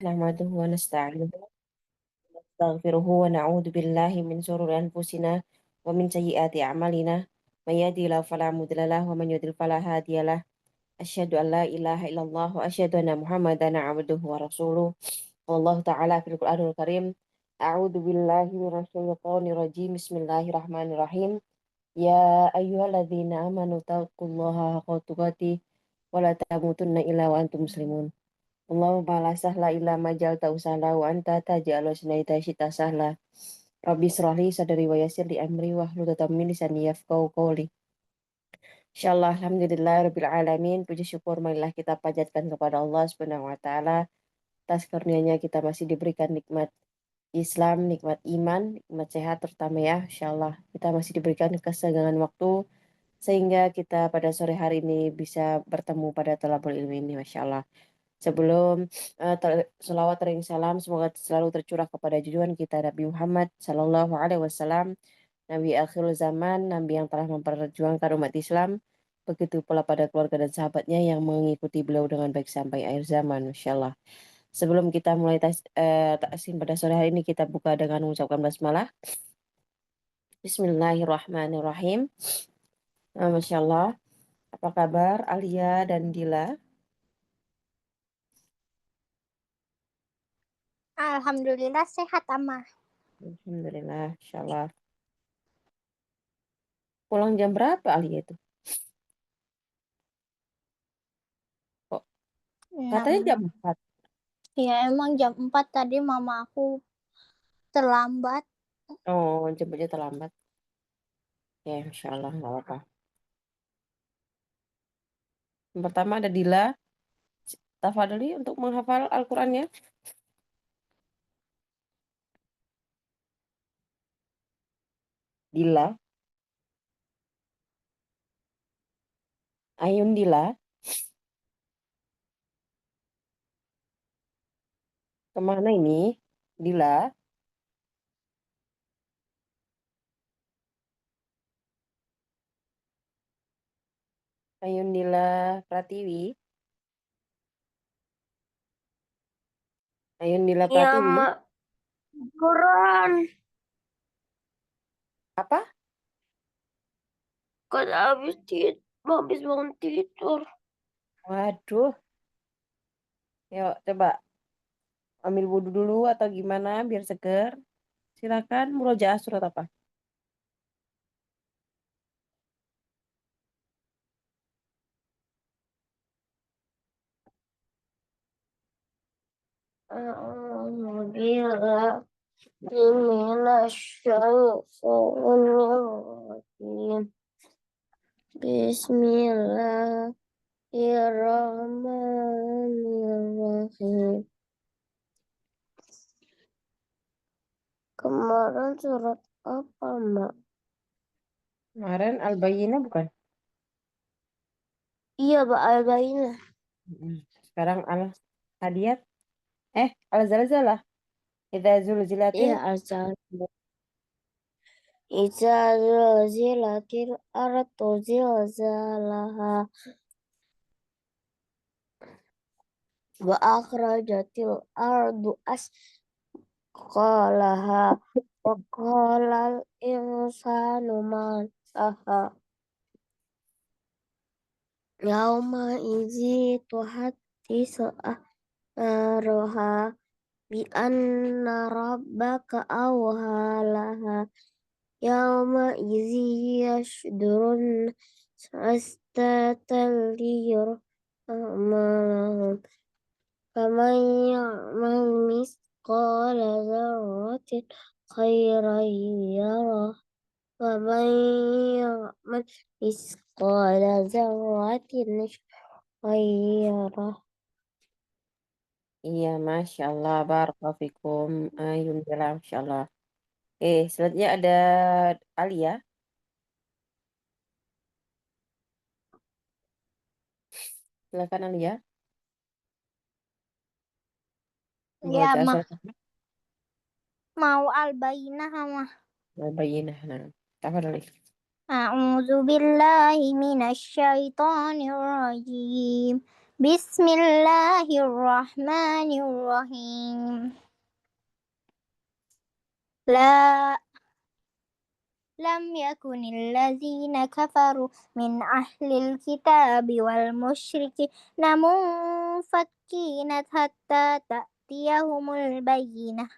نحمده ونستعينه ونستغفره ونعوذ بالله من شرور أنفسنا ومن سيئات أعمالنا من يهده الله فلا مضل له ومن يضلل فلا هادي له أشهد أن لا إله إلا الله وأشهد أن محمدا عبده ورسوله والله تعالى في القرآن الكريم أعوذ بالله من الشيطان الرجيم بسم الله الرحمن الرحيم يا أيها الذين آمنوا اتقوا الله حق تقاته ولا تموتن إلا وأنتم مسلمون Allahumma la sahla illa ma jalta usahla wa anta taj'alu sinaita syita sahla. Rabbi srahli sadari wa yassir li amri wa hlul 'uqdatam min lisani yafqahu qawli. Insyaallah alhamdulillah rabbil alamin. Puji syukur marilah kita panjatkan kepada Allah Subhanahu wa taala atas karunia-Nya kita masih diberikan nikmat Islam, nikmat iman, nikmat sehat terutama ya. Insyaallah kita masih diberikan kesenggangan waktu sehingga kita pada sore hari ini bisa bertemu pada thalabul ilmi ini masyaallah. Sebelum selawat dan salam semoga selalu tercurah kepada junjungan kita Nabi Muhammad Sallallahu Alaihi Wasallam, Nabi akhir zaman, Nabi yang telah memperjuangkan umat Islam, begitu pula pada keluarga dan sahabatnya yang mengikuti beliau dengan baik sampai akhir zaman, Insyaallah. Sebelum kita mulai taksim pada sore hari ini, kita buka dengan mengucapkan basmalah. Bismillahirrahmanirrahim. Masya Allah. Apa kabar Alia dan Dila? Alhamdulillah sehat, Ama. Alhamdulillah, Insya Allah. Pulang jam berapa Alia itu? Kok katanya jam 4. Ya emang jam 4 tadi mama aku terlambat. Oh, jemputnya terlambat. Ya, Insya Allah nggak apa-apa. Yang pertama ada Dila. Tafadhali untuk menghafal Al-Qur'annya. Dila. Ayun Dila. Kemana ini? Dila. Ayun Dila Pratiwi. Ayun Dila Ya, Pratiwi. Mak. Quran. Apa? Kan habis bangun tidur. Waduh. Yuk, coba ambil wudhu dulu atau gimana biar seger. Silakan murojaah surat apa? Alhamdulillah. Minasyaitonirrajim. Bismillahirrahmanirrahim. Kemarin surat apa, Mak? Kemarin Al-Bayyinah bukan? Iya, Mbak Al-Bayyinah. Sekarang Al-Hadiyat. Al-Zalzalah. Idza zulzilatil. Iya, Al-Zalzal. Iza zulzilatil ardu zilzalaha wa akhrajatil ardu asqalaha wa qalal insanu ma laha yauma izi tuhaddisu akhbaraha bi anna rabbaka awhalaha yauma izi yashdurun astatan liyurahmalahum faman ya'mal misqala dzarratin khairan yarah wa man ya'mal misqala dzarratin syarran yarah. Iya, Masya Allah, barakallahu fikum. Ayun Dila, Masya Allah. Selanjutnya ada Alia. Silakan Alia. Ya, Membaca mah surat apa? mau Al-Bayyinah sama. Al-Bayyinah. Nah, tafadhali. A'udzu billahi minasy syaithanir rajim. Bismillahirrahmanirrahim. La lam yakunil kafaru min ahlil kitabi wal musyrikina munfakkina hatta ta'tiyahumul bayyinah.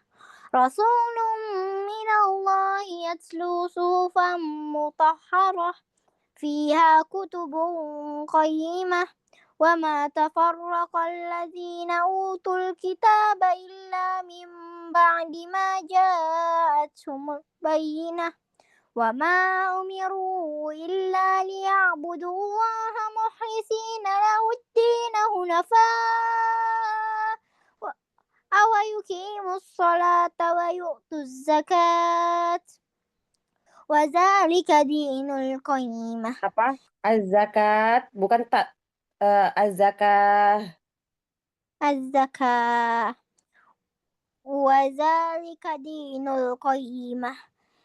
Rasulun minallahi yatlu suhufan mutahharah fiha kutubun qayyimah wa ma tafarraqa alladhina utul kitaba illa min ba'di ma ja'atuhumul bayyinah wa ma umiru illa liya'budullaha mukhlisina lahud-din hunafa' wa yuqimus salata wa yu'tuz zakat wa dzalika dinul qayyimah. Apa? Az-zakat, bukan tak. Az-zakah. Az-zakah wa dzalika dinul qayyimah.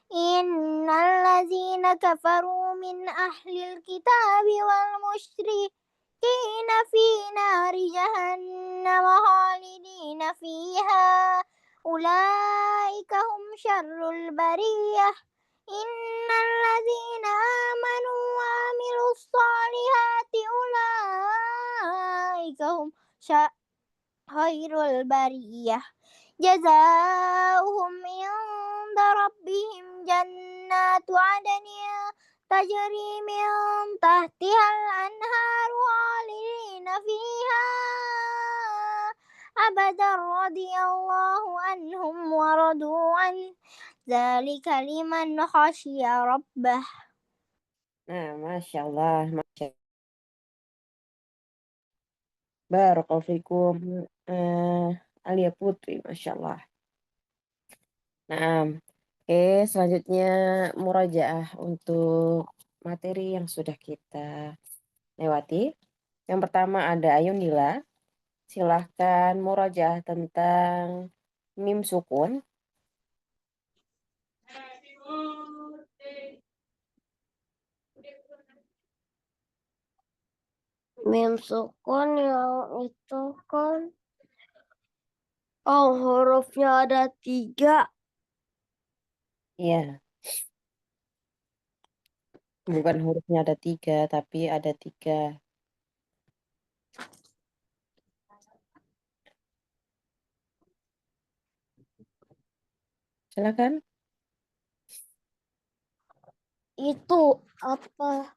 Innal ladzina kafaru min ahlil kitabi wal musyrikina fi nari jahannam khalidina fiha ulaika hum syarrul bariyah. Innal ladzina amanu wa amilus solihati ulaika hum khairul bariyah. Jazaohum inda rabbihim jannatu adnin tajri min tahtihal anharu khalidina fiha abadan radiyallahu anhum wa radu an dzalika liman khasyiya rabbah. Nah, Masya Allah. Barakallahu fikum. Alia Putri, Masya Allah. Nah, oke, selanjutnya murajaah untuk materi yang sudah kita lewati. Yang pertama ada Ayunila. Silahkan murajaah tentang mim sukun. Mim sukun yang itu kan hurufnya ada 3. Iya, bukan hurufnya ada 3, tapi ada 3. Silakan. Itu apa?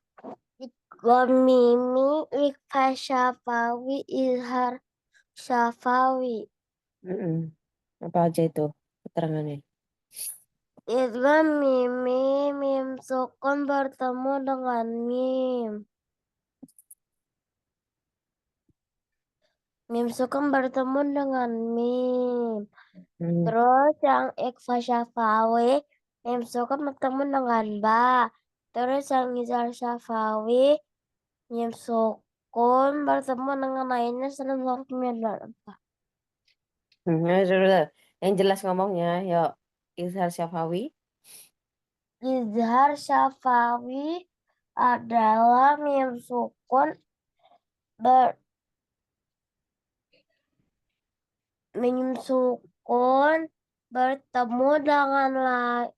Gomimi, Ikhfa Syafawi, Izhar Syafawi. Apa aja itu keterangannya? Idgham mimi, mim sukun bertemu dengan mim. Mim sukun bertemu dengan mim. Hmm. Terus yang Ikhfa Syafawi, mim sukun bertemu dengan ba. Terus yang Izhar Syafawi, mim sukun bertemu dengan lainnya sedang hukumnya adalah apa? Sudah. Yang jelas ngomongnya, yuk. Izhar Syafawi. Izhar Syafawi adalah mim sukun bertemu dengan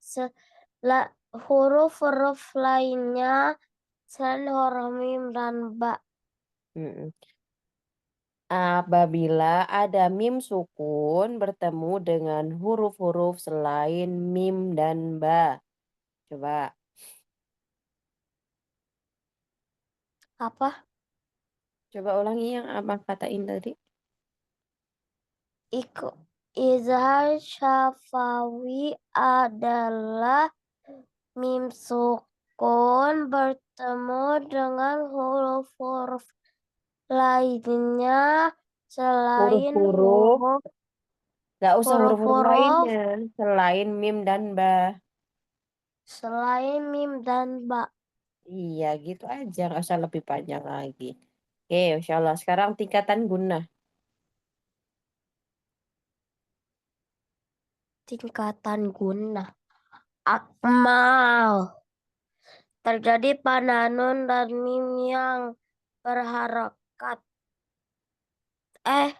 huruf-huruf lainnya selain huruf mim dan ba. Mm-mm. Apabila ada mim sukun bertemu dengan huruf-huruf selain mim dan ba. Coba. Apa? Coba ulangi yang abang katain tadi. Izhar Syafawi adalah mim sukun bertemu dengan huruf-huruf lainnya selain Huruf-huruf. Gak usah huruf-huruf huruf-huruf lainnya. Selain mim dan ba. selain mim dan ba. Iya, gitu aja. Gak usah lebih panjang lagi. Oke, Insya Allah. Sekarang tingkatan guna. Tingkatan guna. Akmal. Terjadi pada nun dan mim yang berharokat. Eh,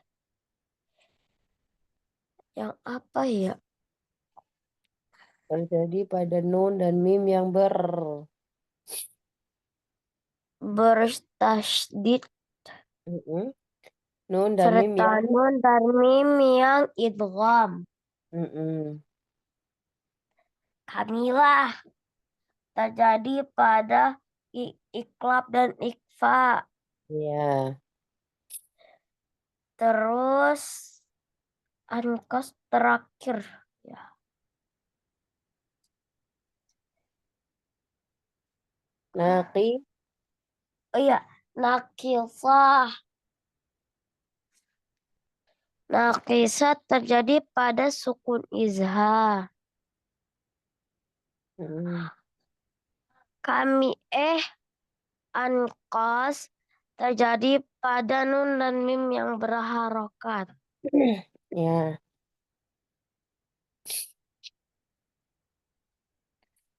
yang apa ya? Terjadi pada nun dan mim yang Bertasydid Mm-mm. Nun dan mim serta yang nun dan mim yang idgham. Mm-mm. Kamilah terjadi pada iklab dan ikfa. Ya. Terus ankos terakhir. Ya. Naqi Oh iya, nakisah. Nakisah terjadi pada sukun izhar. Mm-mm. Kami ankos terjadi pada nun dan mim yang berharokat. Ya.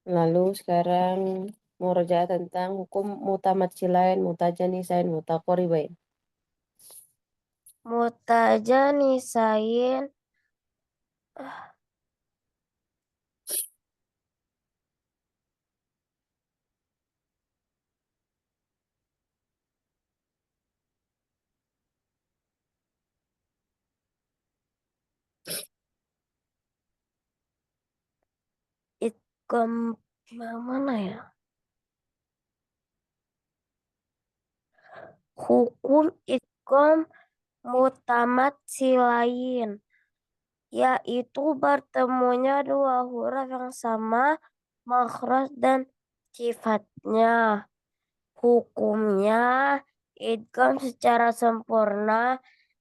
Lalu sekarang murojaah tentang hukum mutamatsilain, mutajanisain, mutaqoribain. Mutajanisain idgham mana ya? Hukum idgham mutamatsilain yaitu bertemunya dua huruf yang sama makhraj dan sifatnya. Hukumnya idgham secara sempurna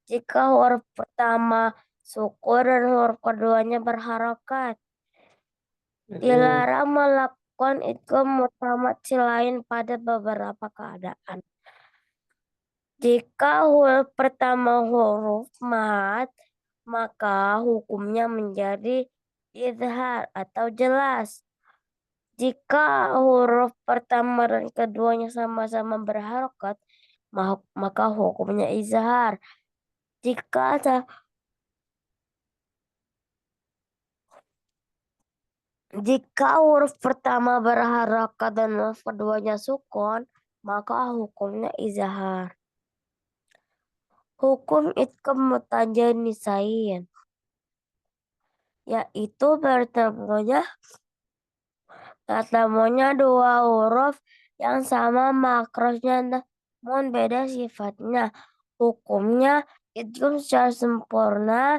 jika huruf pertama sukun dan huruf keduanya berharokat. Mm-mm. Dilarang melakukan idgham mutamatsilain pada beberapa keadaan. Jika huruf pertama huruf mat, maka hukumnya menjadi izhar atau jelas. Jika huruf pertama dan keduanya sama-sama berharokat, maka hukumnya izhar. Jika jika huruf pertama berharokat dan huruf keduanya sukun, maka hukumnya izhar. Hukum idgham mutajanisain yaitu bertemunya dua huruf yang sama makrosnya namun beda sifatnya. Hukumnya idgham secara sempurna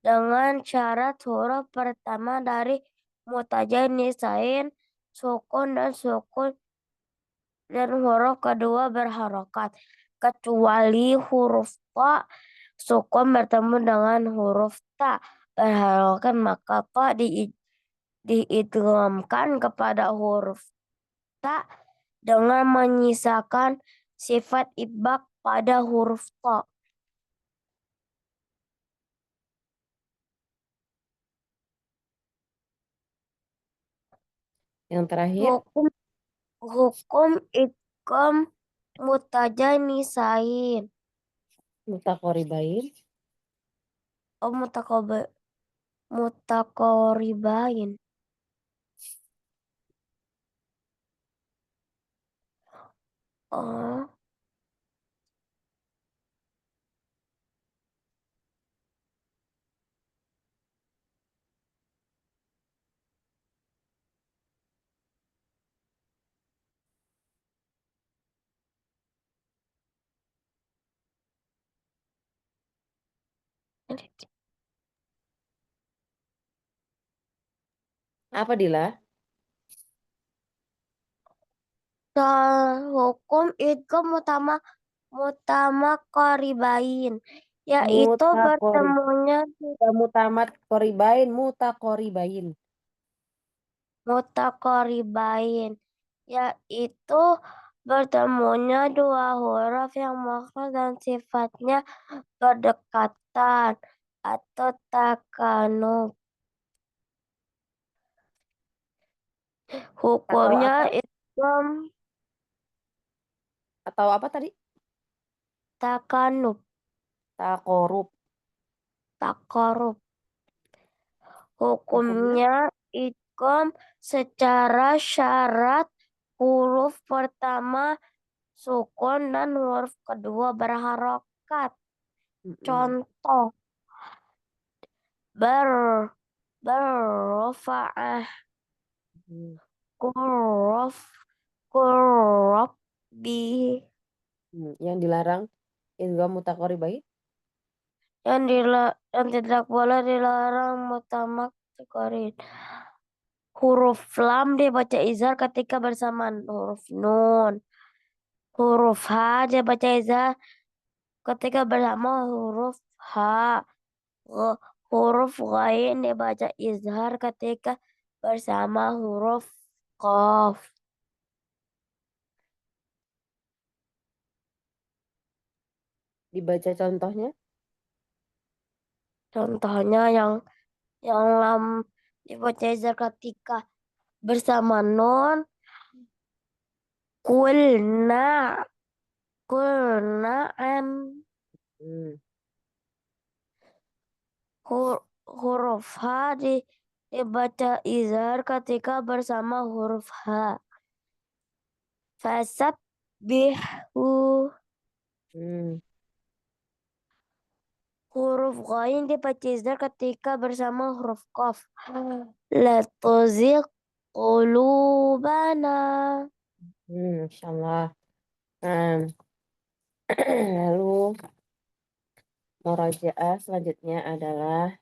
dengan syarat huruf pertama dari mutajanisain sukun dan huruf kedua berharokat kecuali huruf ta sukun bertemu dengan huruf ta berharokat maka ta diidghamkan kepada huruf ta dengan menyisakan sifat idbak pada huruf ta. Yang terakhir, Hukum hukum idgham mutajanisain. mutaqoribain. Oh, mutakoribain. Oh, Apa Dila? hukum idgham mutama koribain yaitu Mutaqori, bertemunya mutamat koribain, mutaqoribain. mutakoribain yaitu bertemunya dua huruf yang makna dan sifatnya berdekatan atau takanub. Atau Hukumnya apa? idgham Atau apa tadi? takanub. Taqorub. Takarub. Hukumnya? Hukumnya idgham secara syarat huruf pertama sukun dan huruf kedua berharokat. Mm-mm. Contoh ber berrofa'ah Hmm. kurof kurob bi Yang dilarang idgham mutaqaribain. yang tidak boleh dilarang mutamak karin. Huruf lam dibaca izhar ketika bersamaan huruf nun. Huruf H dibaca izhar ketika bersama huruf H. Huruf ghain dibaca izhar ketika bersama huruf qaf. Dibaca contohnya. Contohnya yang lam dibaca izhar ketika bersama nun kulna kulna am. Hmm. Huruf H dibaca izhar ketika bersama huruf H. Fasab bihu. Hmm. Huruf ghain dibaca izhar ketika bersama huruf qaf. La tuzigh qulubana. Insyaallah. Nah, lalu murojaah selanjutnya adalah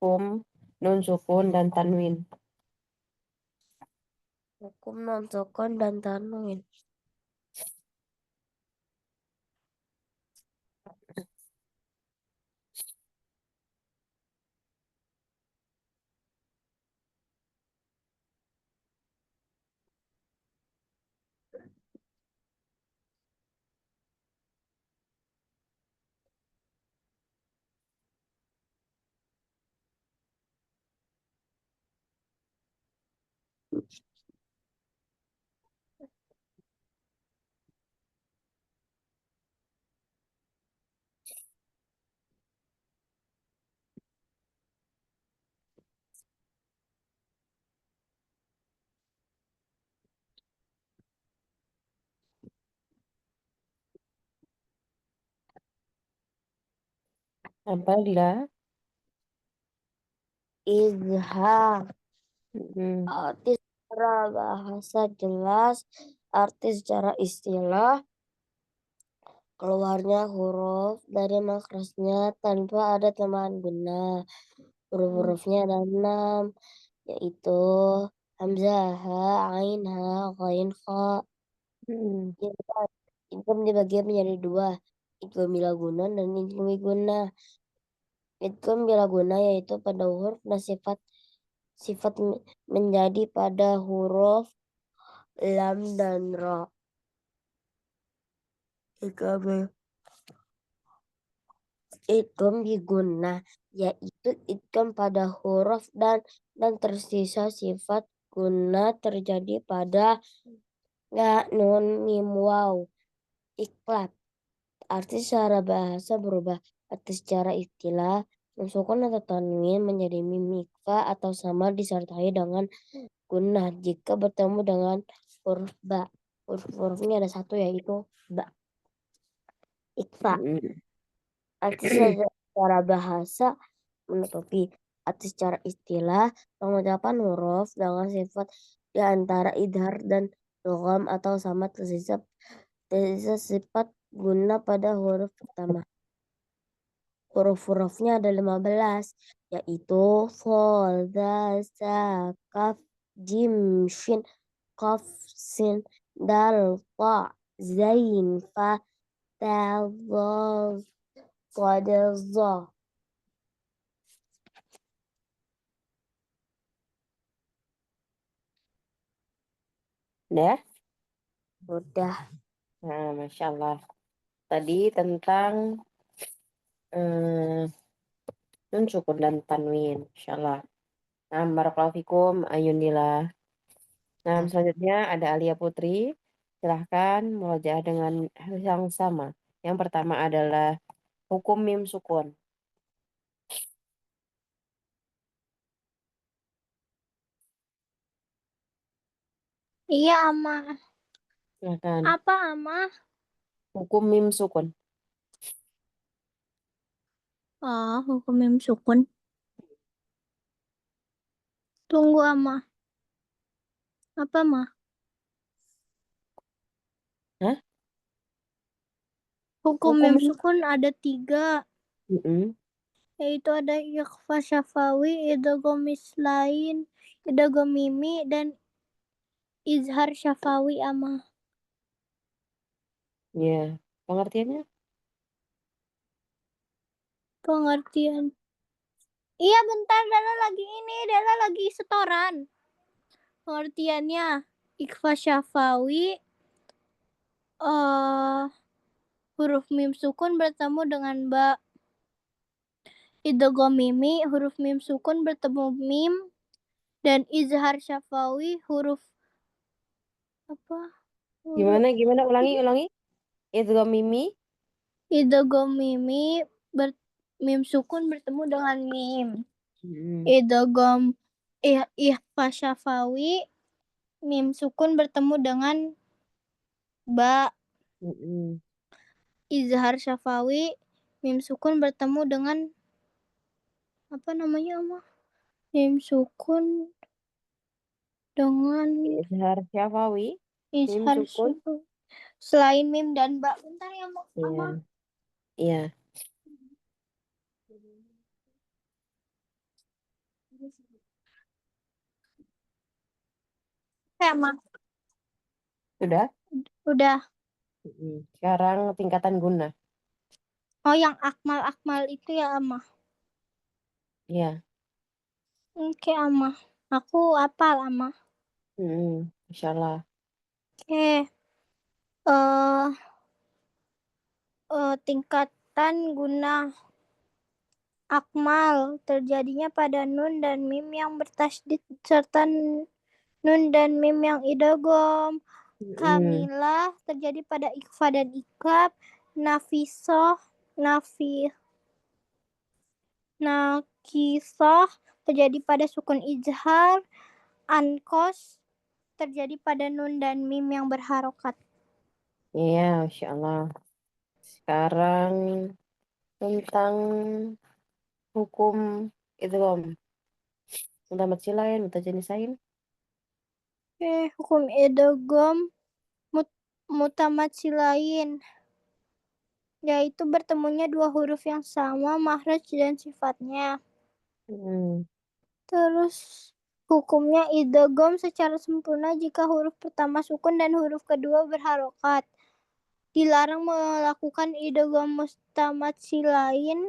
hukum nun sukun dan tanwin. Hukum non sukun dan tanwin. Apabila Izhar. mm, Arti secara bahasa jelas, arti secara istilah, keluarnya huruf dari makrasnya tanpa ada tambahan guna. Huruf-hurufnya ada 6, yaitu hamzah, ha, ain, ha, ghain, kha. mm, Yang keempat, idgham dibagi menjadi dua, idgham bila guna dan idgham guna. Idgham bila guna yaitu pada huruf dan sifat menjadi pada huruf lam dan ra. Idgham idgham diguna yaitu idgham pada huruf dan tersisa sifat guna terjadi pada ya, nun, mim, waw. Iklat. Arti secara bahasa berubah. Arti secara istilah, nun sukun atau tanwin menjadi mim ikhfa atau sama disertai dengan gunnah jika bertemu dengan huruf ba. Huruf-hurufnya ada satu yaitu ba. Ikhfa. mm. Arti secara bahasa menutupi. Arti secara istilah, pengucapan huruf dengan sifat di antara idhar dan logam atau sama tersisa sifat guna pada huruf pertama. Huruf-hurufnya ada 15, yaitu sol, dal, sa, kaf, jim, shin, qaf, sin, dal, ta, zain, fa, ta, dha, sad, za. Ya. Udah. Nah, Masya Allah. Tadi tentang eh, nun sukun dan tanwin. Masya Allah. Nah, barakallahu fikum, Ayunillah. Nah, Nah, selanjutnya ada Alia Putri. Silahkan murojaah dengan hal yang sama. Yang pertama adalah hukum mim sukun. Iya, Ama. Silahkan. Apa, Ama? Hukum mim sukun. Hukum mim sukun. Tunggu, Ama. Apa, Ma? Hah? Hukum Hukum mim mim. sukun ada 3, Mm-mm. yaitu ada ikhfa syafawi, idgham mislain, idgham mimi, dan izhar syafawi, Ama. Ya. Pengertiannya? Pengertian. Iya, bentar, Dela lagi setoran. Pengertiannya, ikhfa syafawi, eh huruf mim sukun bertemu dengan ba. Idgham mimi, huruf mim sukun bertemu mim, dan izhar syafawi, huruf apa? Huruf Gimana? Ulangi. Idgham mimi. idgham mimi mim sukun bertemu dengan mim. Mm-mm. Idgham ikhfa syafawi, mim sukun bertemu dengan ba. Mm-mm. Izhar syafawi, mim sukun bertemu dengan apa namanya, Ama? Mim sukun dengan Izhar syafawi. Mim izhar sukun. syafawi. Selain mim dan ba. Bentar ya, Iya. Ama. Iya. Ama. Sudah? Udah. Mm-mm. Sekarang tingkatan guna. Oh, yang akmal-akmal itu ya, Ama. Iya. Oke, Ama. Aku apal, Ama. Mm-mm. Masya Allah. Oke. Eh, tingkatan guna akmal terjadinya pada nun dan mim yang bertasydid serta nun dan mim yang idgham. Mm-mm. Kamilah terjadi pada ikhfa dan iklab. Nafisoh, nafi, nakisoh terjadi pada sukun izhar. Ankos terjadi pada nun dan mim yang berharokat. Iya, Masya Allah. Sekarang tentang hukum idgham. Mutamatsilin, mutajanisain. Hukum idgham mutamatsilain, yaitu bertemunya dua huruf yang sama, makhraj dan sifatnya. Hmm. Terus hukumnya idgham secara sempurna jika huruf pertama sukun dan huruf kedua berharokat. Dilarang melakukan idgham mutamatsilain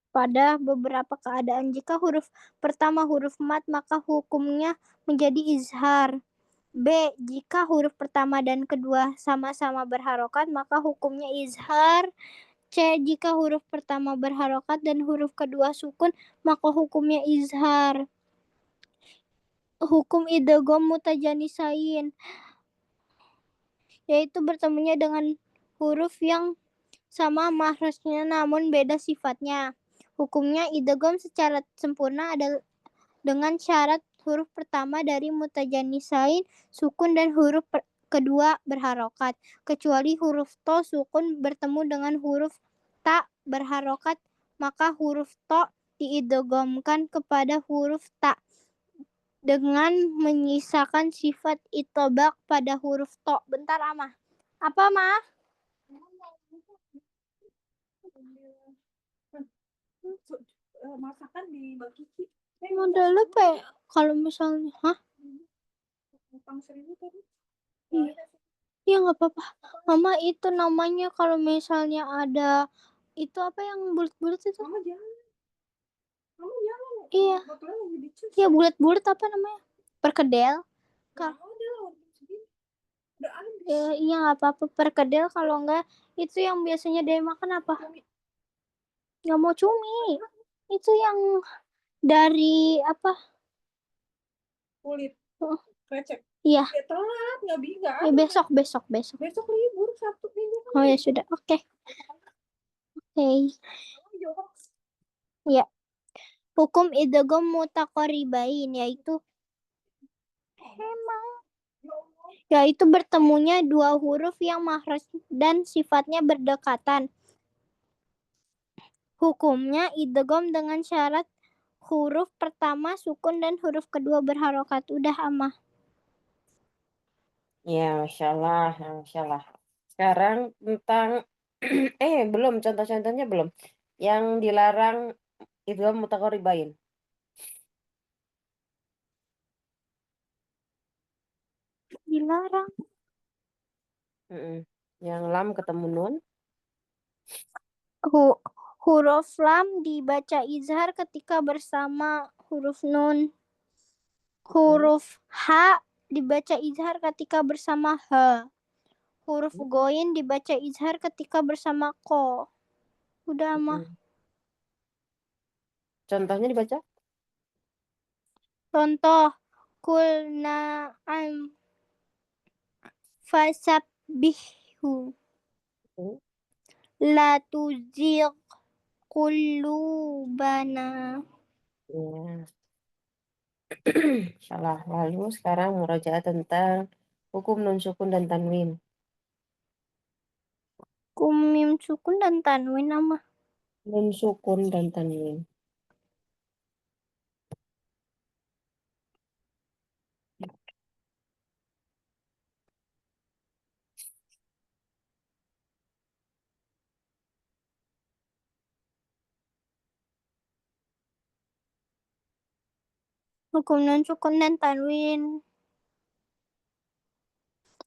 pada beberapa keadaan. Jika huruf pertama huruf mat, maka hukumnya menjadi izhar. B. Jika huruf pertama dan kedua sama-sama berharokat, maka hukumnya izhar. C. Jika huruf pertama berharokat dan huruf kedua sukun, maka hukumnya izhar. Hukum idgham mutajanisain, yaitu bertemunya dengan huruf yang sama makhrajnya namun beda sifatnya. Hukumnya idgham secara sempurna adalah dengan syarat huruf pertama dari mutajanisain sukun dan huruf kedua berharokat, kecuali huruf to sukun bertemu dengan huruf ta berharokat, maka huruf to diidghamkan kepada huruf ta dengan menyisakan sifat itobak pada huruf to. Bentar, Ama. Apa, Ma? Masakan di Mbak Kiki. Modal apa ya? Kalau misalnya, hah? Utang 1.000 tadi. Iya. Iya, nggak apa-apa. Mama itu namanya kalau misalnya ada itu apa yang bulat-bulat itu? Mama jangan. Mama jangan. Iya. Iya, bulat-bulat apa namanya? Perkedel. Kak. Iya, nggak apa-apa. Perkedel kalau enggak itu yang biasanya dia makan apa? Nggak mau cumi. Itu yang Dari apa? Kulit. Oh, Recek. iya. Ya telat, nggak Ya, ada. besok, besok, besok. Besok libur, Sabtu Minggu kan Oh ya libur. sudah, oke. Oke. Jawab. Ya. Hukum idgham mutaqaribain yaitu bertemunya dua huruf yang makhraj dan sifatnya berdekatan. Hukumnya idgham dengan syarat huruf pertama sukun dan huruf kedua berharokat. Udah amah. Ya, Masya Allah, ya, Masya Allah. Sekarang tentang, belum, contoh-contohnya belum. Yang dilarang itu mutakorribain. Dilarang. Mm-mm. Yang lam ketemu nun. Huruf lam dibaca izhar ketika bersama huruf nun. Mm. Huruf H dibaca izhar ketika bersama H. Huruf goin dibaca izhar ketika bersama ko. Udah mah. Mm-mm. Contohnya dibaca. Contoh. Kulna am fasabbihu. Mm. La tuzigh qulubana. Ya. Salah. Lalu sekarang murojaah tentang hukum nun sukun dan tanwin. Kumim sukun dan tanwin nama. Nun sukun dan tanwin. Hukum nun sukun dan tanwin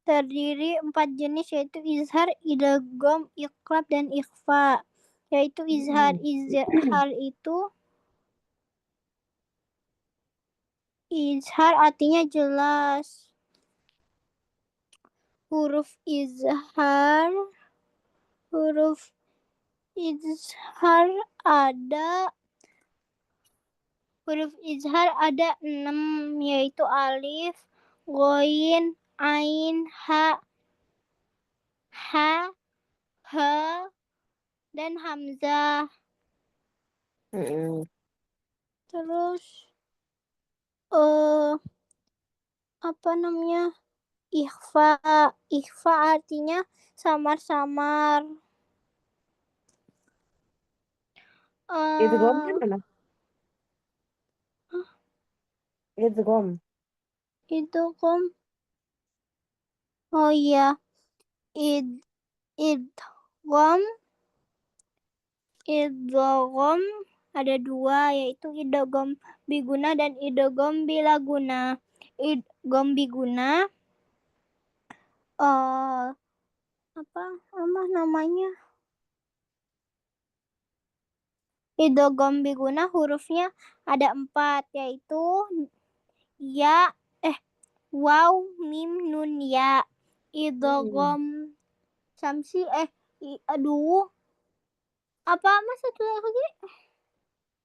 terdiri 4 jenis yaitu izhar, idgham, iqlab, dan ikhfa. Yaitu izhar. Mm. Izhar itu izhar artinya jelas. Huruf izhar huruf izhar ada huruf izhar ada 6 yaitu alif, ghain, ain, ha, dan hamzah. Mm-mm. Terus eh apa namanya? Ikhfa. Ikhfa artinya samar-samar. Idgham Eh mana? Idgham. itu kom. Oh iya, id idgham idgham ada dua yaitu idgham biguna dan idgham bilaguna. Idgham biguna apa namanya? Idgham biguna hurufnya ada 4 yaitu ya waw mim nun ya. Mm. Idgham samsi aduh apa mas satu lagi?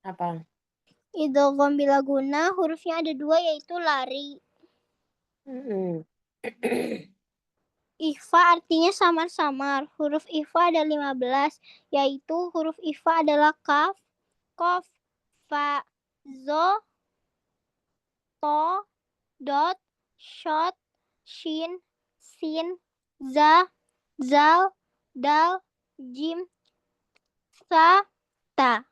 Apa? Idgham bilaguna hurufnya ada 2 yaitu lari. Mm-mm. Ikhfa artinya samar-samar. Huruf ikhfa ada 15 yaitu huruf ikhfa adalah kaf, kof, fa, zo, to, dot, shot, shin, sin, za, zal, dal, jim, sa, ta.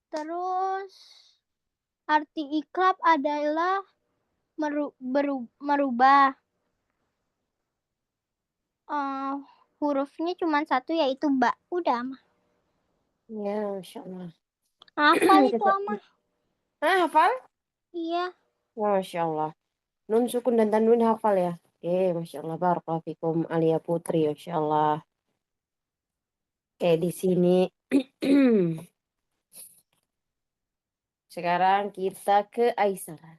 Terus arti iklab adalah merubah. Uh, hurufnya cuma satu yaitu ba. Udah mah. Ya, Masya Allah. Hafal itu Kita, mah. hafal? Iya. Masya Allah. Nun sukun dan tanwin hafal ya. Oke, Masya Allah. Barakallahu fikum Alia Putri. Masya Allah. Oke, di sini. Sekarang kita ke Aisyah.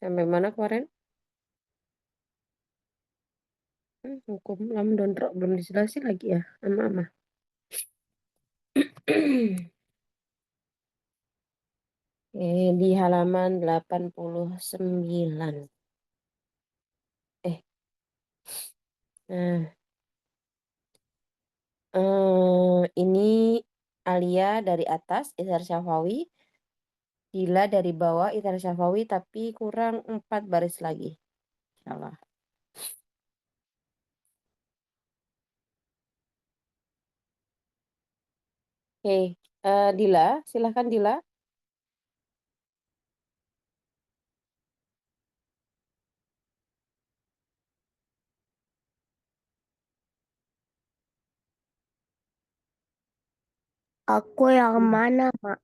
Sampai mana kemarin? Hukum lam dondrok belum dijelasin lagi ya sama Mama. Di halaman 89. Eh, nah, ini Alia dari atas, Izhar Syafawi. Dila dari bawah, Izhar Syafawi, tapi kurang 4 baris lagi. Salah. Oke, Dila, silahkan Dila. Aku yang mana, Mak?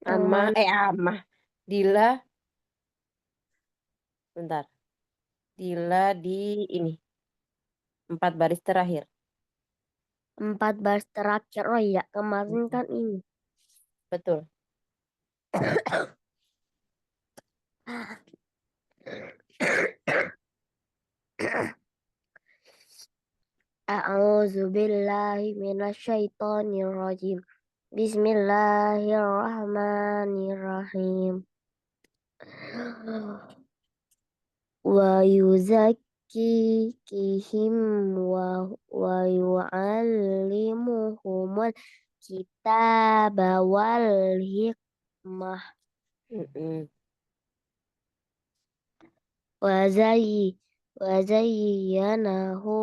Yang mana? Amah. Dila, bentar. Dila di ini, 4 baris terakhir. 4 baris terakhir. Oh iya, kemarin Mm-mm. kan ini. Betul. A'udzu billahi minasyaitonir rajim. Bismillahirrahmanirrahim. Wa yuzakkihim wa yu'allimuhumul kitaba wal hikmah Mm-mm. wa zayyanahu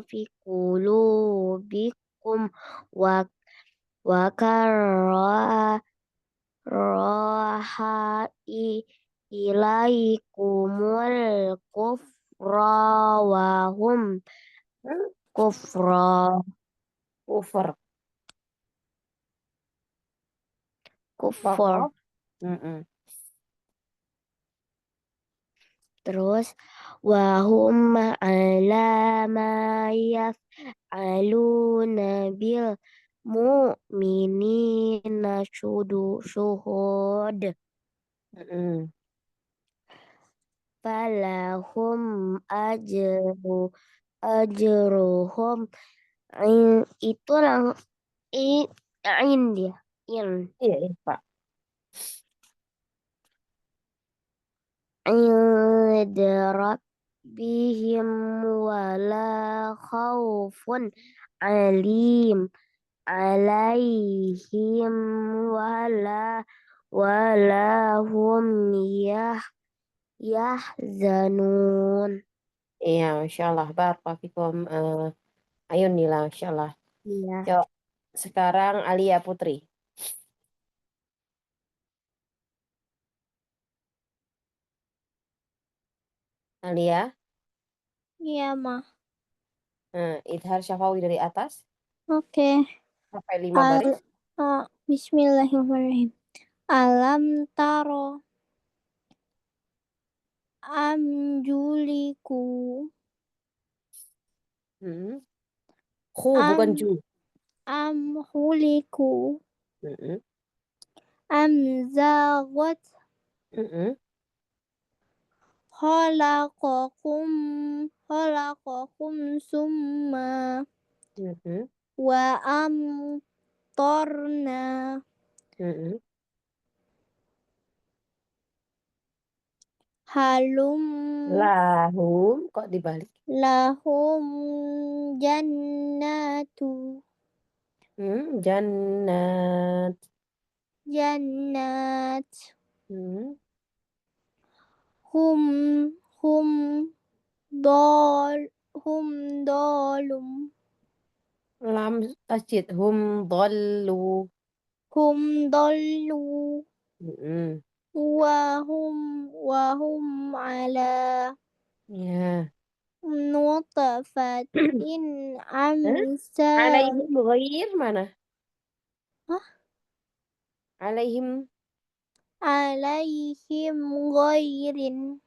fi qulubikum wa karaha ilaikumul kufra wa hum kufra Over. kufur. Tokoh. Mm-mm. Terus wahum ala ma yaf'aluna bil mu'minina syuhud Mm-mm. falahum ajruhum itu lang dia in Iya, iya, Pak. inda rabbihim wala khaufun alim alaihim wala hum yahzanun. Iya, Masya Allah. Barakallahu ayo Nila, Masya Allah. Iya. Yuk, sekarang Alia Putri. Alia, Iya, Ma. Idhar Syafawi dari atas Oke. sampai 5 baris. Bismillahirrahmanirrahim. Alam taro amjuliku Mm-mm. Khu, bukan am ju. amhuliku Mm-mm. amzagot Mm-mm. khalaqakum khalaqakum summa Mm-mm. wa amtorna Mm-mm. halum Lahum, kok dibalik? lahum jannatu Jannat. jannat Hmm. hum hum dol hum dolum Lam tasjid hum dollu. hum dollu Mm-mm. wahum ala Ya. nutfatin Hah? amsal Alaihim ghair mana? Hah? Alaihim alaihim ghairin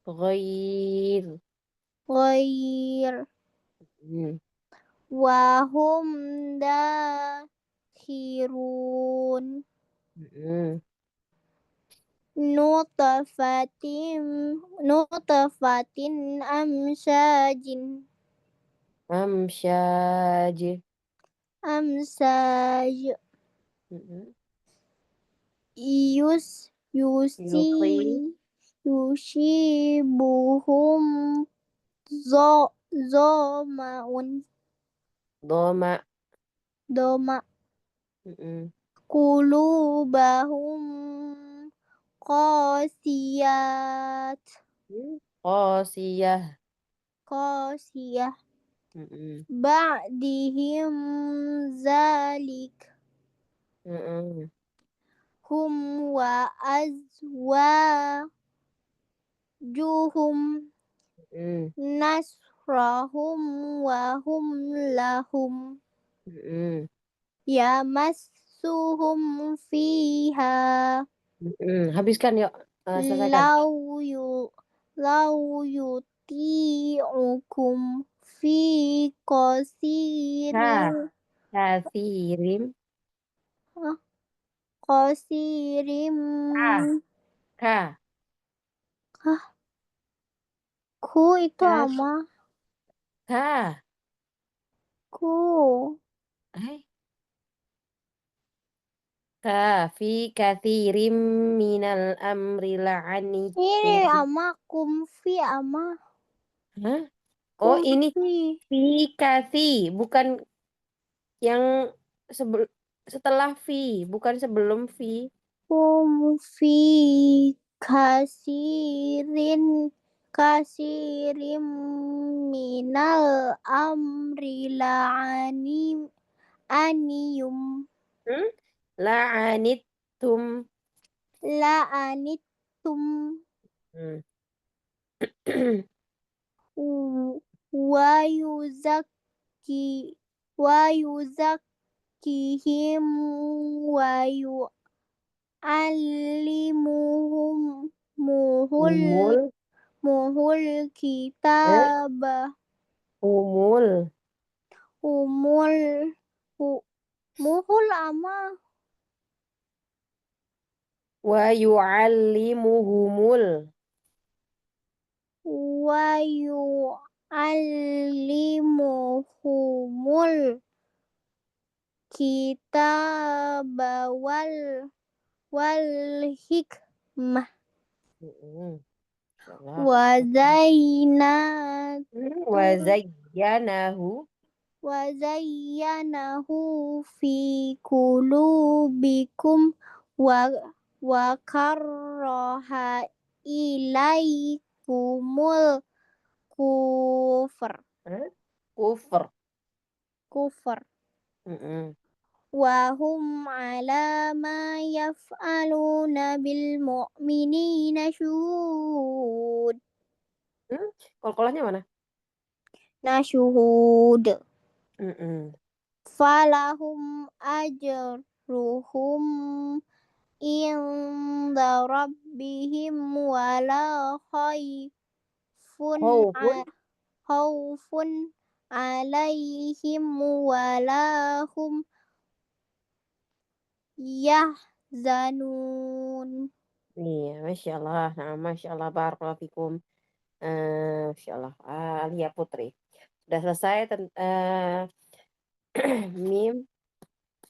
ghair. ghair Hmm. wahum dakhirun Mm-mm. nutfatin nutfatin amsyajin Amsyaj. amsaj Mm-mm. yus Yusi. yusibuhum zomaun Doma. doma Mm-mm. kulubahum qasiyat Qasiyah. qasiyah Mm-mm. ba'dihim zalik Mm-mm. hum wa azwajuhum Mm-mm. nasrahum wa hum lahum Mm-mm. yamassuhum fiha Mm-mm. Habiskan yuk. Selesaikan. lau yu lau yuti'ukum fi qasirin Ka. Kathirim. ah, qasirim Ka. Ka. ah, ku itu Ka. ama Ka. ku Eh? Ka. Fi kathirim minal amri ini la'anitum. ama kumfi ama Hah? Oh, ini kumfi fi kathi. Bukan yang sebel setelah fi. Bukan sebelum fi. kumfi kasirin kasirim minal amri la'anim aniyum Hmm? La'anittum. la'anittum Hmm. wa yuzakki wa yuzakkihim wa yu'allimuhum muhul Umul. muhul Eh? kitab Umul. umul muhul ama Wa yu'allimuhumul. wa yu'allimuhumul kitab wal hikmah Mm-mm. Insyaallah. wa zainat Wa zayyanahu. wa zayyanahu fi qulubikum wa karraha ilaikumul kufur Eh? Kufur. kufur Mm-mm. wa hum ala ma yaf'aluna bil mu'minina syuhud Hmm? Kol-kolannya mana? nasyuhud Mm-mm. falahum ajruhum inda rabbihim wala khaifun Khaufun. khaufun alaihim wala hum yahzanun. Iya, Masya Allah. Nah, Masya Allah. Barakallahu fikum. Masya Allah. Alia Putri. Sudah selesai mim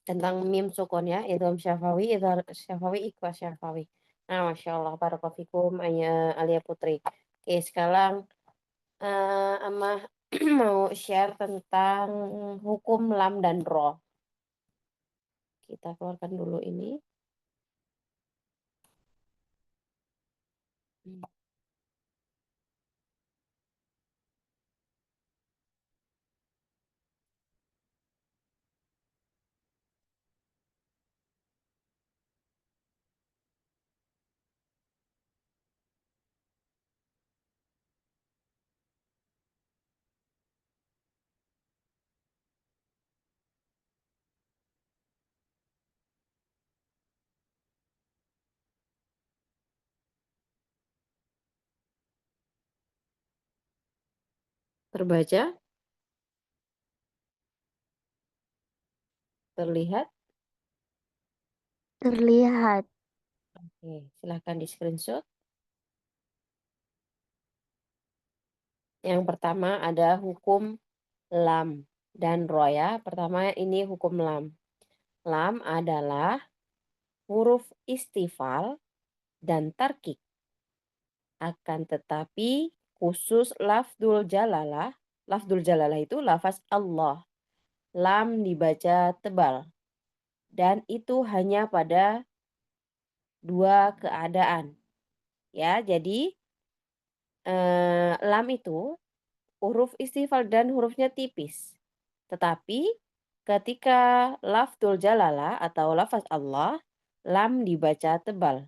tentang mim sukun ya. Idham syafawi, idham syafawi, ikhfa syafawi. Nah, Masya Allah. Barakallahu fikum. Alia Putri. Oke, sekarang Amah mau share tentang hukum lam dan ro. Kita keluarkan dulu ini. Terbaca, terlihat. Terlihat. Oke, silahkan di screenshot. Yang pertama ada hukum lam dan ro ya. Pertama ini hukum lam. Lam adalah huruf istifal dan tarkik. Akan tetapi khusus lafdul jalalah. Lafdul jalalah itu lafaz Allah. Lam dibaca tebal. Dan itu hanya pada dua keadaan. Ya, jadi lam itu huruf istifal dan hurufnya tipis. Tetapi ketika lafdul jalalah atau lafaz Allah, lam dibaca tebal.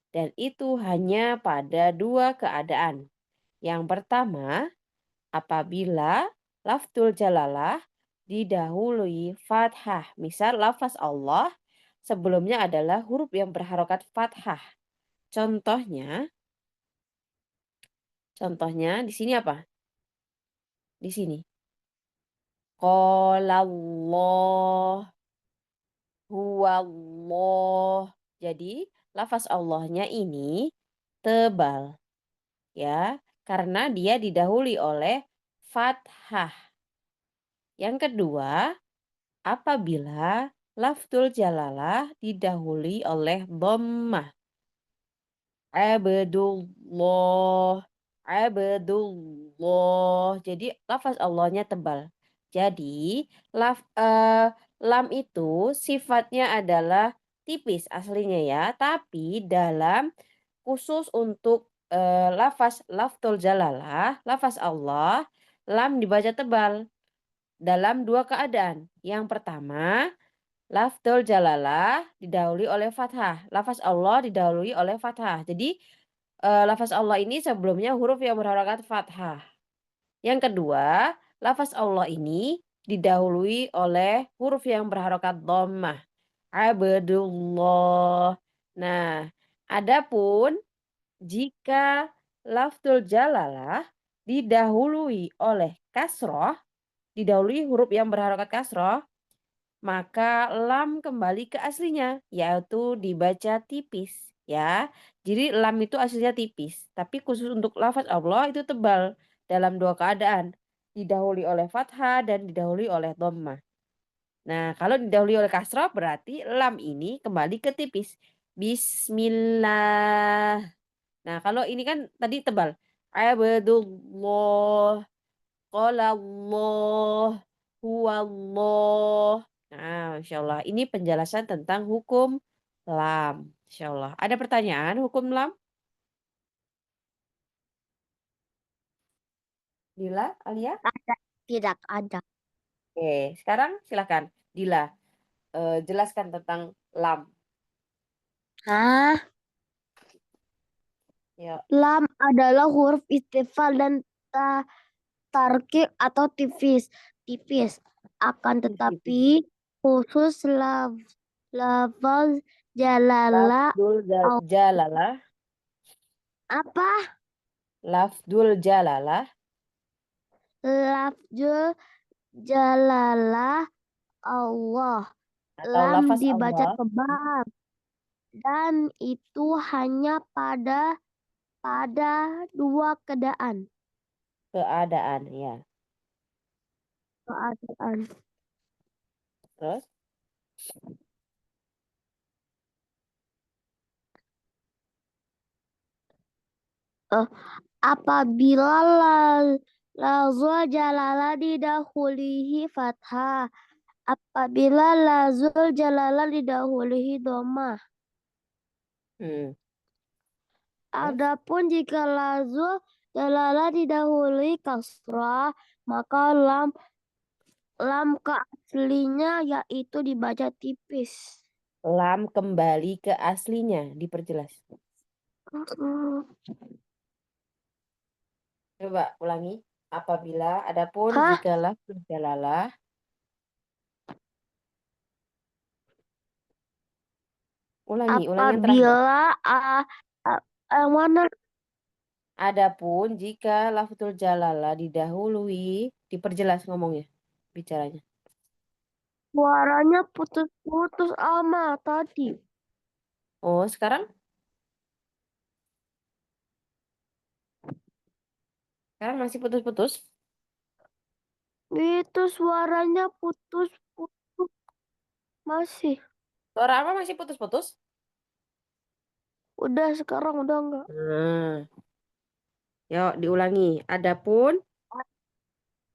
Dan itu hanya pada dua keadaan. Yang pertama, apabila lafdul jalalah didahului fathah. Misal lafaz Allah sebelumnya adalah huruf yang berharokat fathah. Contohnya di sini apa? Di sini. Qalallah huwallah. Jadi lafaz Allahnya ini tebal ya, karena dia didahului oleh fathah. Yang kedua, apabila lafzul jalalah didahului oleh dhammah. Abdullah, Abdullah. Jadi lafaz Allahnya tebal. Jadi lam itu sifatnya adalah tipis aslinya ya, tapi dalam khusus untuk lafaz lafzul jalalah, lafaz Allah, lam dibaca tebal dalam dua keadaan. Yang pertama, lafzul jalalah didahului oleh fathah. Lafaz Allah didahului oleh fathah. Jadi lafaz Allah ini sebelumnya huruf yang berharokat fathah. Yang kedua, lafaz Allah ini didahului oleh huruf yang berharokat dhammah. Abdullah. Nah, adapun jika lafzul jalalah didahului oleh kasroh, didahului huruf yang berharokat kasroh, maka lam kembali ke aslinya, yaitu dibaca tipis ya. Jadi lam itu aslinya tipis, tapi khusus untuk lafaz Allah itu tebal dalam dua keadaan, didahului oleh fathah dan didahului oleh dhammah. Nah, kalau didahului oleh kasrah berarti lam ini kembali ke tipis. Bismillah. Nah, kalau ini kan tadi tebal. Abdullah, qalallah, huwallah. Nah, Masya Allah. Ini penjelasan tentang hukum lam. Masya Allah. Ada pertanyaan hukum lam? Dila, Alia? Tidak ada. Oke, sekarang silakan. Dila, jelaskan tentang lam. Hah? Ya, Lam adalah huruf istifal dan tarkik atau tipis. Tipis. Akan tipis. tetapi khusus lafaz jalala Lafdul jalalah. apa? Lafdul jalalah Lafzul jalalah Allah. atau Lam lafaz dibaca Allah tebal dan itu hanya pada dua keadaan. keadaan ya. Keadaan. Terus Apabila lazul jalala didahulihi fathah. Apabila lazul jalala didahulihi dhammah. hmm, terus Adapun jika lazul jalala didahului kasrah, maka lam ke aslinya yaitu dibaca tipis. lam kembali ke aslinya, diperjelas. Coba ulangi. Apabila adapun Hah? jika lafzul jalalah ulangi yang terakhir. Apabila yang mana? Adapun jika lafzul jalalah didahului, diperjelas ngomongnya, bicaranya. Suaranya putus-putus Alma tadi. Oh, sekarang Sekarang masih putus-putus? Itu suaranya putus-putus. Masih. Suara apa masih putus-putus? Udah sekarang udah enggak. Nah, yuk diulangi. Adapun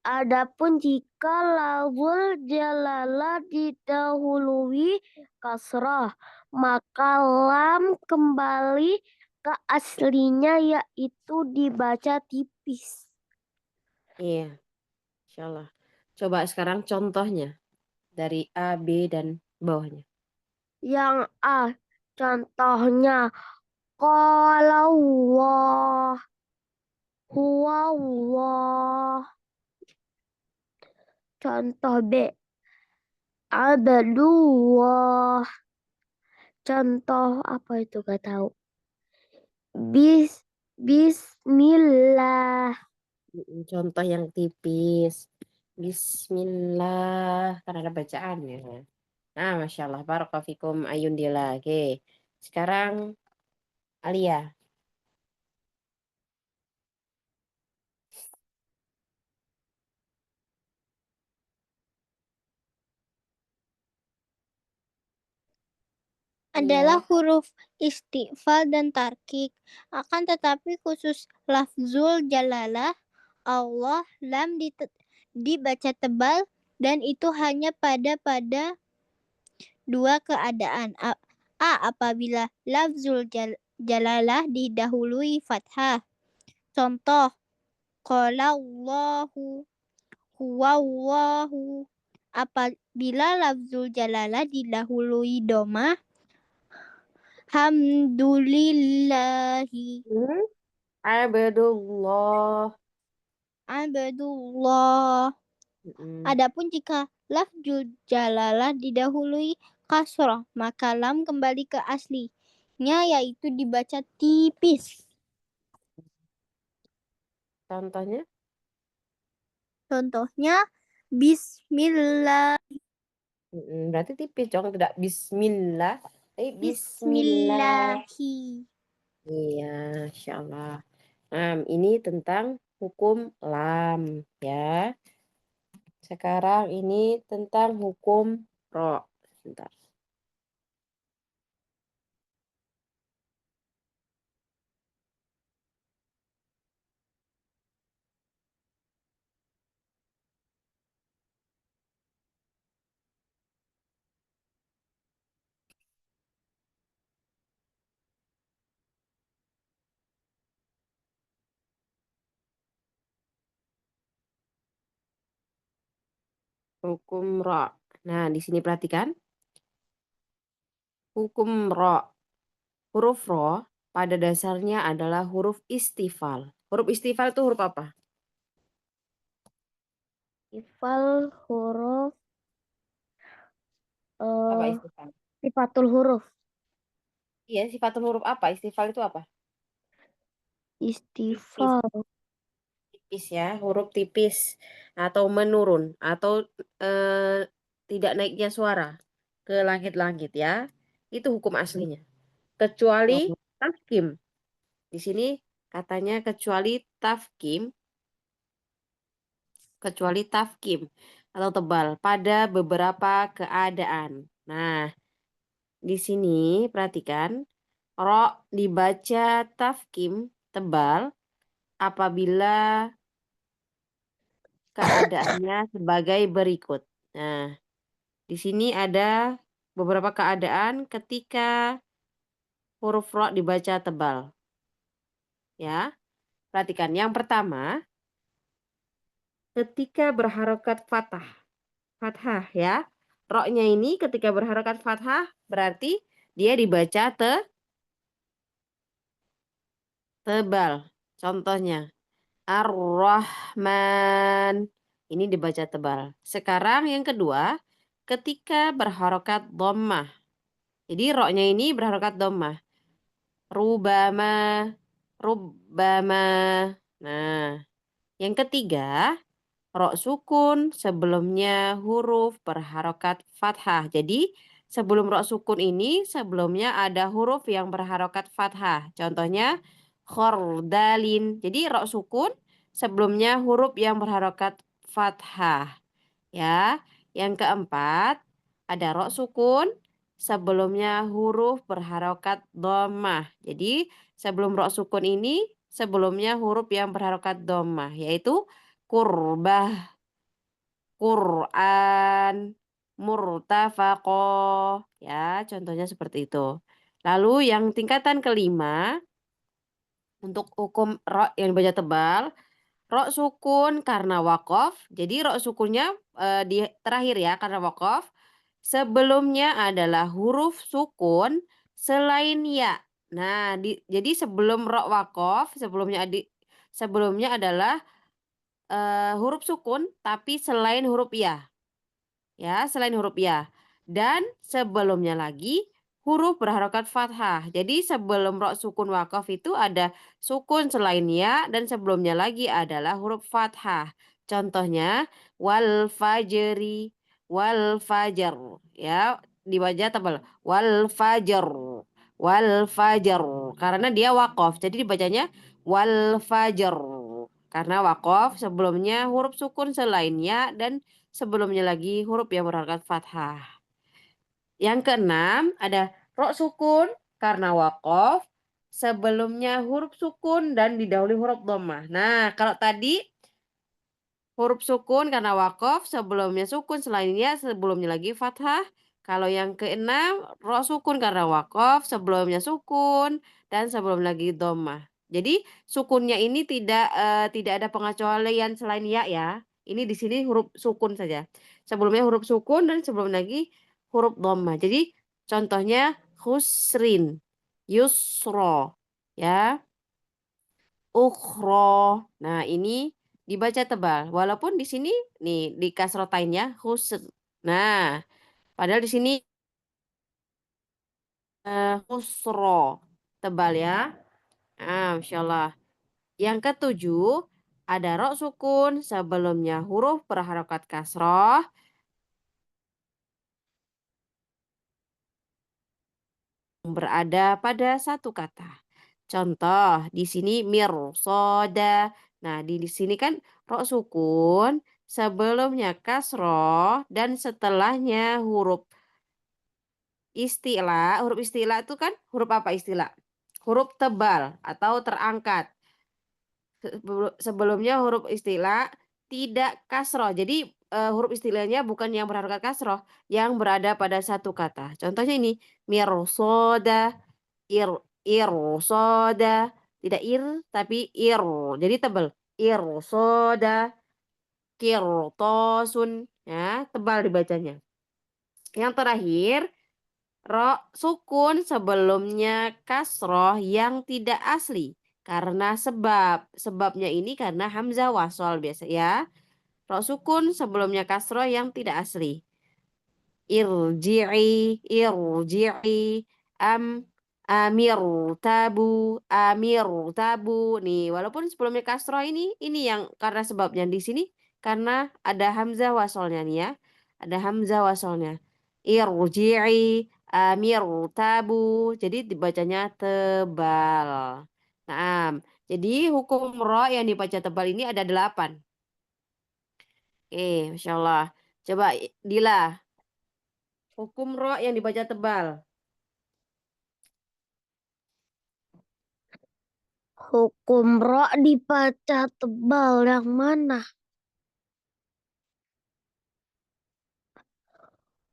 Adapun jika lafzul jalalah didahului kasrah, maka lam kembali ke aslinya yaitu dibaca tipis. iya, insyaallah. Coba sekarang contohnya dari A, B, dan bawahnya. Yang A, contohnya kalau Allah, huwa Allah. Contoh B, abdullah. Contoh apa itu gak tahu. Bismillah. Contoh yang tipis. Bismillah. Kan ada bacaannya. Nah, Masya Allah. Barakallahu Ayundila. Oke. Sekarang Alia. adalah Iya. huruf istifal dan tarkik. Akan tetapi khusus lafzul jalalah Allah lam dibaca tebal dan itu hanya pada dua keadaan. A. Apabila lafzul jalalah didahului fathah. Contoh, qala Allahu, huwallahu. Apabila lafzul jalalah didahului domah, hamdulillahi. Abdullah. Abdullah. Mm-mm. Adapun jika lafzul jalalah didahului kasroh, maka lam kembali ke aslinya yaitu dibaca tipis. Contohnya? Contohnya bismillah, Berarti tipis dong. Tidak bismillah. Tapi bismillah. bismillahi. Iya, Insya Allah. Ini tentang hukum lam. Ya. Sekarang ini tentang hukum ro. Sebentar. Hukum ro. Nah, di sini perhatikan. Hukum ro. Huruf ro pada dasarnya adalah huruf istifal. Huruf istifal itu huruf apa? Ifal huruf Apa eh istifal? sifatul huruf. Iya, sifatul huruf apa? Istifal itu apa? Tipis. Istifal. Tipis ya, huruf tipis atau menurun atau tidak naiknya suara ke langit-langit ya. Itu hukum aslinya. Kecuali tafkim. Di sini katanya kecuali tafkim atau tebal pada beberapa keadaan. Nah, di sini perhatikan ro dibaca tafkim tebal apabila keadaannya sebagai berikut. Nah, di sini ada beberapa keadaan ketika huruf ro dibaca tebal. Ya, perhatikan. Yang pertama, ketika berharokat fathah. Fathah ya. Ro-nya ini ketika berharokat fathah berarti dia dibaca tebal. Contohnya, Ar-Rahman. Ini dibaca tebal. Sekarang yang kedua, ketika berharokat dhammah. Jadi ro-nya ini berharokat dhammah. Rubama, rubama. Nah, yang ketiga, ro sukun sebelumnya huruf berharokat fathah. Jadi sebelum ro sukun ini sebelumnya ada huruf yang berharokat fathah. Contohnya khordalin. Jadi ro sukun sebelumnya huruf yang berharokat fathah. Ya, yang keempat ada ro sukun, sebelumnya huruf berharokat dhammah. Jadi sebelum ro sukun ini sebelumnya huruf yang berharokat dhammah, yaitu kurbah, Quran, murtafaqah. Ya, contohnya seperti itu. Lalu yang tingkatan kelima untuk hukum ro yang dibaca tebal, ro sukun karena wakof. Jadi ro sukunnya di terakhir ya karena wakof. Sebelumnya adalah huruf sukun selain ya. Nah, jadi sebelum ro wakof, sebelumnya adalah huruf sukun tapi selain huruf ya. Ya, selain huruf ya. Dan sebelumnya lagi huruf berharokat fathah. Jadi sebelum ro sukun wakof itu ada sukun selain ya dan sebelumnya lagi adalah huruf fathah. Contohnya wal fajri, wal fajar. Ya, dibaca tebal. Wal fajar. Wal fajar. Karena dia wakof. Jadi dibacanya wal fajar. Karena wakof sebelumnya huruf sukun selain ya dan sebelumnya lagi huruf yang berharokat fathah. Yang keenam ada ro sukun karena wakof. Sebelumnya huruf sukun dan didahului huruf dhammah. Nah, kalau tadi huruf sukun karena wakof, sebelumnya sukun selain ya, sebelumnya lagi fathah. Kalau yang keenam, ro sukun karena wakof, sebelumnya sukun, dan sebelum lagi dhammah. Jadi sukunnya ini tidak ada pengecualian selain ya. Ini di sini huruf sukun saja. Sebelumnya huruf sukun dan sebelum lagi huruf dhammah. Jadi contohnya khusrin, yusro, ya, ukhro. Nah, ini dibaca tebal. Walaupun di sini nih di kasrotain ya, khusr. Nah, padahal di sini khusro. Tebal ya. Nah, masyaallah. Yang ketujuh, ada ro sukun sebelumnya huruf berharokat kasroh yang berada pada satu kata. Contoh, di sini mirsoda. Nah, di sini kan ro sukun, sebelumnya kasroh, dan setelahnya huruf isti'la. Huruf isti'la itu kan huruf apa isti'la? Huruf tebal atau terangkat. Sebelumnya huruf isti'la tidak kasroh. Jadi huruf istilahnya bukan yang berharokat kasroh, yang berada pada satu kata. Contohnya ini, mirsoda. Irsoda, tidak tapi jadi tebal. Irsoda, kirtosun, ya, tebal dibacanya. Yang terakhir, ro sukun sebelumnya kasroh yang tidak asli. Karena sebabnya ini karena hamzah wasol biasa ya. Ro sukun sebelumnya kasroh yang tidak asli. Irji'i, amir tabu. Nih, walaupun sebelumnya kasroh ini yang karena sebabnya di sini karena ada hamzah wasolnya nih ya. Ada hamzah wasolnya. Irji'i, tabu. Jadi dibacanya tebal. Nah, jadi hukum ro yang dibaca tebal ini ada 8. Masya Allah. Coba Dila, hukum ro yang dibaca tebal. Hukum ro dibaca tebal yang mana?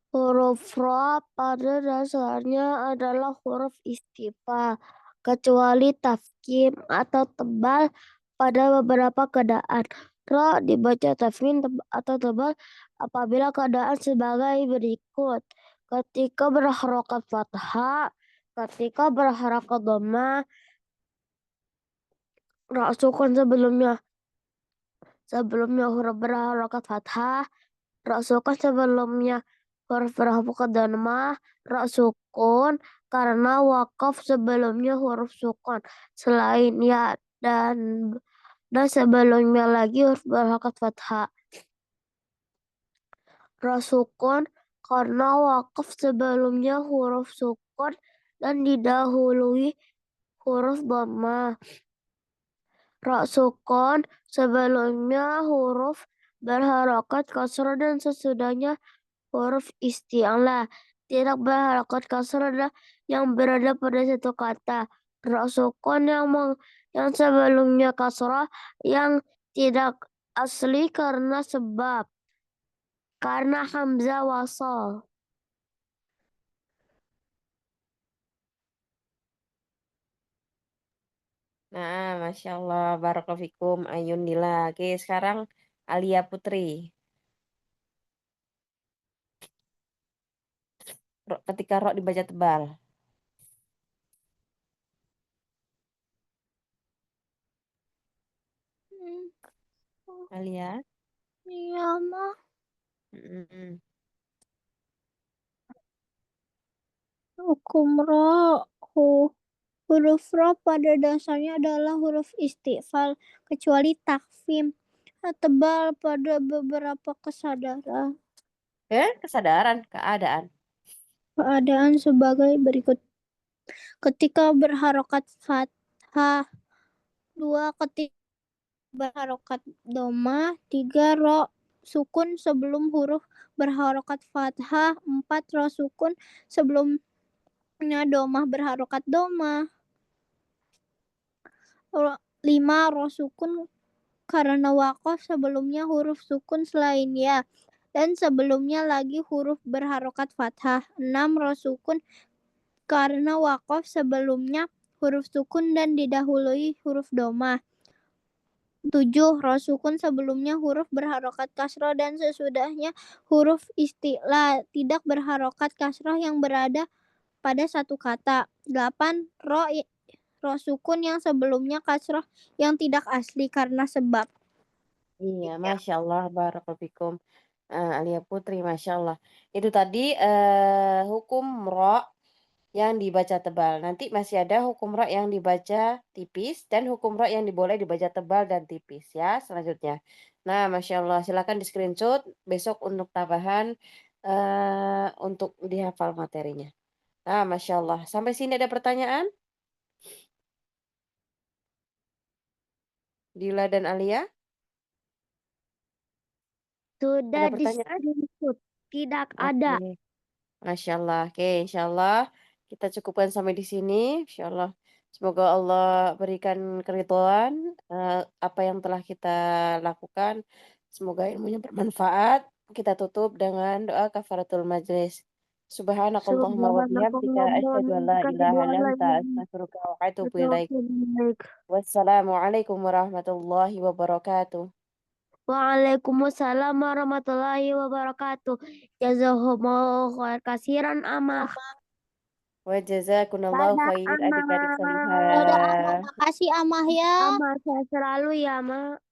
Huruf ro pada dasarnya adalah huruf istifal, kecuali tafkhim atau tebal pada beberapa keadaan. Ro dibaca tafkhim atau tebal apabila keadaan sebagai berikut. Ketika berharokat fathah, ketika berharokat dhammah, ro sukun sebelumnya huruf berharokat fathah, ro sukun sebelumnya huruf berharokat dhammah, ro sukun karena wakaf sebelumnya huruf sukun selain ya dan sebelumnya lagi huruf berharokat fathah. Ro sukun karena wakaf sebelumnya huruf sukun dan didahului huruf dhammah. Ra sukun sebelumnya huruf berharokat kasrah dan sesudahnya huruf isti'la. Tidak berharokat kasrah adalah yang berada pada satu kata. Ra sukun yang sebelumnya kasrah yang tidak asli karena sebab. Karena hamzah wasal. Nah, Masya Allah, Barakallahu fikum, Ayun Nila. Oke, sekarang Alia Putri. Ketika ro dibaca tebal. Alia. Iya, mah. Mm-mm. Hukum ro. Huruf ro pada dasarnya adalah huruf istifal, kecuali takfim. Tebal pada beberapa kesadaran. Kesadaran, keadaan. Keadaan sebagai berikut. Ketika berharokat fathah, 2 ketika berharokat doma, 3 ro sukun sebelum huruf berharokat fathah, 4 ro sukun sebelumnya domah berharokat doma, 5 ro sukun karena wakof sebelumnya huruf sukun selain ya, dan sebelumnya lagi huruf berharokat fathah. 6 ro sukun karena wakof sebelumnya huruf sukun dan didahului huruf domah. 7 ro sukun sebelumnya huruf berharokat kasroh dan sesudahnya huruf isti'la tidak berharokat kasroh yang berada pada satu kata. 8 ro sukun yang sebelumnya kasroh yang tidak asli karena sebab. Iya, Masya Allah, Barakallahu fikum. Alia Putri, Masya Allah. Itu tadi hukum ro yang dibaca tebal. Nanti masih ada hukum ro yang dibaca tipis dan hukum ro yang boleh dibaca tebal dan tipis ya selanjutnya. Nah, Masya Allah, silakan di screenshot besok untuk tambahan untuk dihafal materinya. Nah, Masya Allah. Sampai sini ada pertanyaan? Dila dan Alia? Sudah Ada di pertanyaan? screenshot. Tidak ada. Oke. Masya Allah. Oke, insya Allah kita cukupkan sampai di sini. Insya Allah. Semoga Allah berikan keridhaan apa yang telah kita lakukan. Semoga ilmunya bermanfaat. Kita tutup dengan doa kafaratul majlis. Subhanakallahumma wa bihamdika asyhadu an la ilaha illa anta astaghfiruka wa atubu ilaik. Wassalamualaikum warahmatullahi wabarakatuh. Waalaikumsalam warahmatullahi wabarakatuh. Jazakumullahu khair kasiran amah. Wa jazakunallahu Dadah khair adik-adik amah. Dadah, salihah. makasih Amah ya. Amah saya selalu ya, Mak.